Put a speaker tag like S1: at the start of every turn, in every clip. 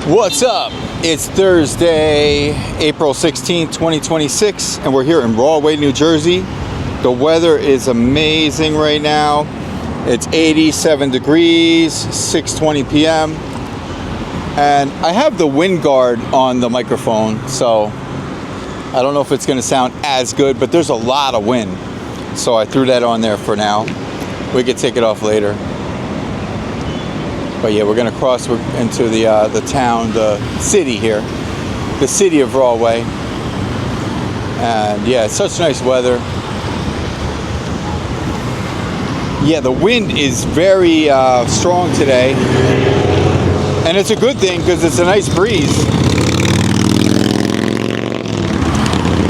S1: What's up? It's Thursday, April 16th, 2026, and we're here in Rahway, New Jersey. The weather is amazing right now. It's 87 degrees, 6:20 p.m. And I have the wind guard on the microphone, so I don't know if it's going to sound as good, but there's a lot of wind. So I threw that on there for now. We could take it off later. But yeah, we're going to cross into the town, the city here, the city of Rahway. And yeah, it's such nice weather. Yeah, the wind is very strong today. And it's a good thing because it's a nice breeze.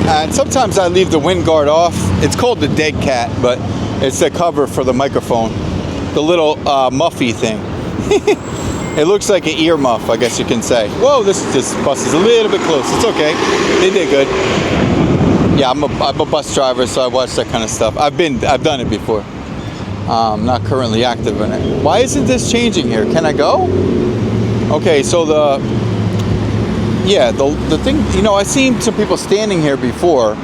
S1: And sometimes I leave the wind guard off. It's called the dead cat, but it's the cover for the microphone. The little muffy thing. It looks like an ear muff, I guess you can say. Whoa, this bus is a little bit close. It's okay. They did good. Yeah, I'm a bus driver, so I watch that kind of stuff. I've done it before. Not currently active in it. Why isn't this changing here? Can I go? Okay, so the thing, I've seen some people standing here before.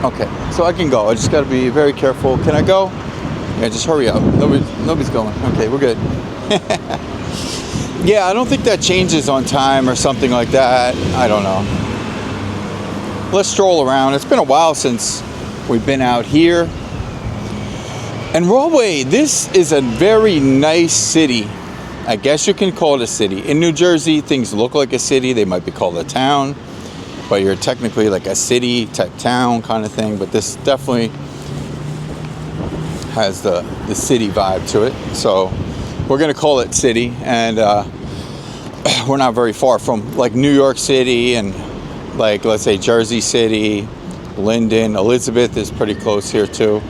S1: Okay, so I can go. I just got to be very careful. Can I go? Yeah, just hurry up. Nobody's going. Okay, we're good. Yeah, I don't think that changes on time or something like that. I don't know. Let's stroll around. It's been a while since we've been out here. And Rahway, this is a very nice city. I guess you can call it a city. In New Jersey, things look like a city. They might be called a town, but you're technically like a city type town kind of thing. But this definitely has the city vibe to it. So we're going to call it city, and we're not very far from like New York City and like, let's say, Jersey City, Linden. Elizabeth is pretty close here too.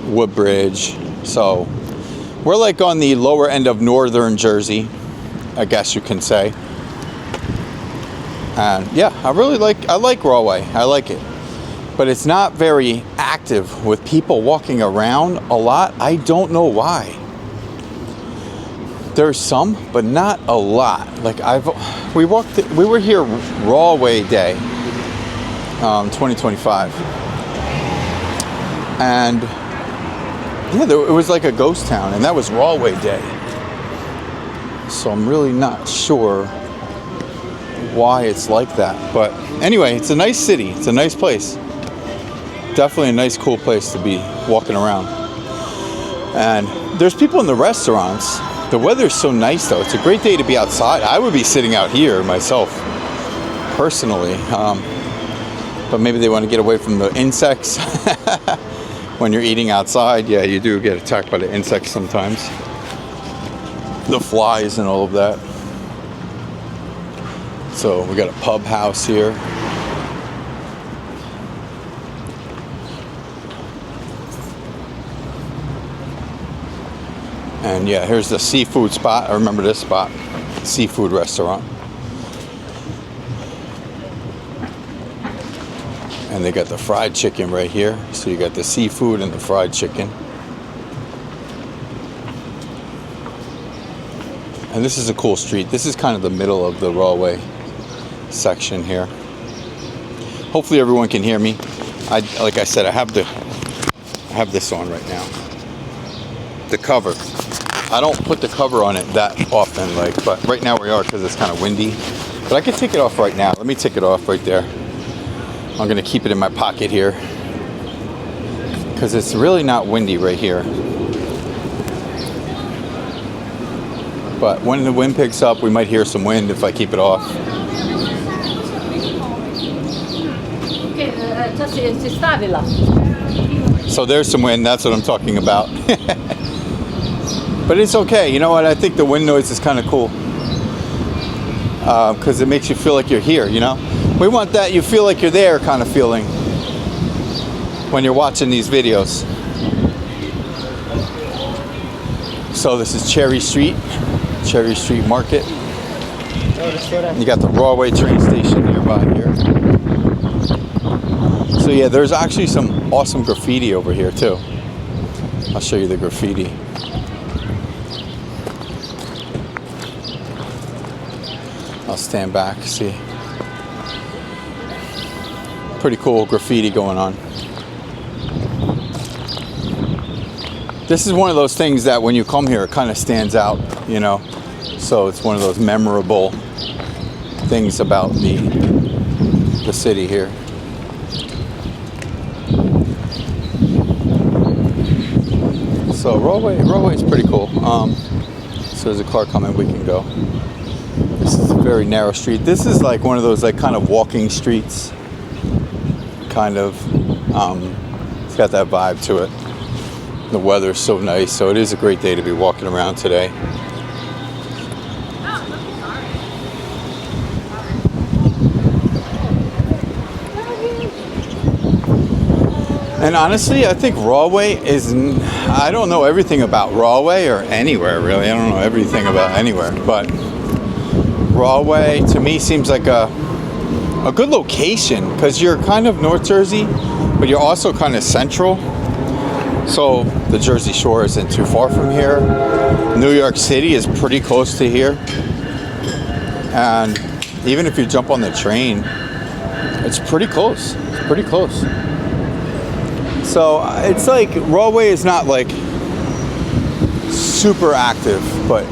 S1: Woodbridge. So we're like on the lower end of northern Jersey, I guess you can say. And yeah, I like Rahway. I like it. But it's not very active with people walking around a lot. I don't know why. There's some, but not a lot. Like we were here Rahway Day, 2025. And yeah, it was like a ghost town, and that was Rahway Day. So I'm really not sure why it's like that. But anyway, it's a nice city. It's a nice place. Definitely a nice, cool place to be walking around. And there's people in the restaurants. The weather's so nice, though. It's a great day to be outside. I would be sitting out here myself, personally. But maybe they want to get away from the insects. When you're eating outside, yeah, you do get attacked by the insects sometimes. The flies and all of that. So we got a pub house here. And yeah, here's the seafood spot. I remember this spot. Seafood restaurant. And they got the fried chicken right here. So you got the seafood and the fried chicken. And this is a cool street. This is kind of the middle of the Rahway section here. Hopefully everyone can hear me. Like I said, I have this on right now. The cover. I don't put the cover on it that often, but right now we are because it's kind of windy. But I can take it off right now. Let me take it off right there. I'm going to keep it in my pocket here because it's really not windy right here. But when the wind picks up, we might hear some wind if I keep it off. So there's some wind. That's what I'm talking about. But it's okay. You know what? I think the wind noise is kind of cool because it makes you feel like you're here, We want that you feel like you're there kind of feeling when you're watching these videos. So this is Cherry Street Market. You got the Rahway train station nearby here. So yeah, there's actually some awesome graffiti over here too. I'll show you the graffiti. I'll stand back, see. Pretty cool graffiti going on. This is one of those things that when you come here, it kind of stands out, you know. So it's one of those memorable things about the city here. So Rahway is pretty cool. So there's a car coming, we can go. This is a very narrow street. This is like one of those like kind of walking streets. Kind of, it's got that vibe to it. The weather's so nice, so it is a great day to be walking around today. And honestly, I think Rahway is, I don't know everything about Rahway or anywhere really. I don't know everything about anywhere, but Rahway to me seems like a good location because you're kind of North Jersey, but you're also kind of central. So the Jersey Shore isn't too far from here. New York City is pretty close to here. And even if you jump on the train, it's pretty close. It's pretty close. So it's like Rahway is not like super active, but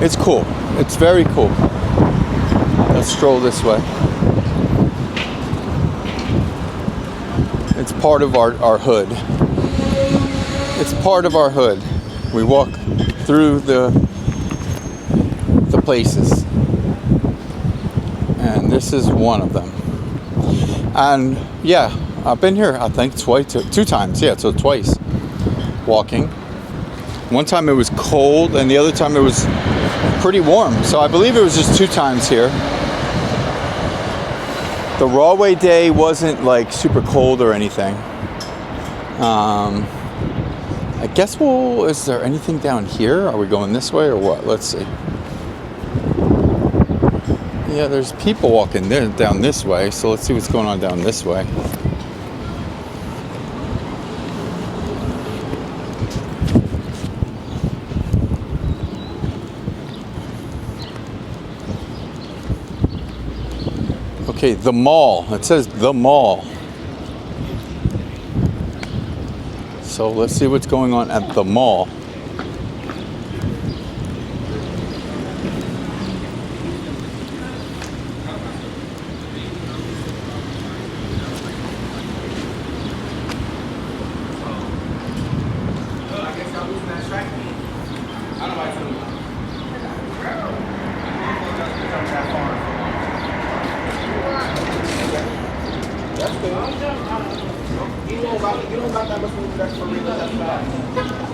S1: it's cool. It's very cool. Let's stroll this way. It's part of our hood. It's part of our hood. We walk through the places. And this is one of them. And yeah, I've been here, I think, two times. Yeah, so twice walking. One time it was cold, and the other time it was pretty warm. So I believe it was just 2 times here. The Rahway day wasn't like super cold or anything. I guess is there anything down here? Are we going this way or what? Let's see. Yeah, there's people walking there down this way, so let's see what's going on down this way. Okay, the mall. It says the mall. So let's see what's going on at the mall.
S2: You know about that much that's for real, that's bad.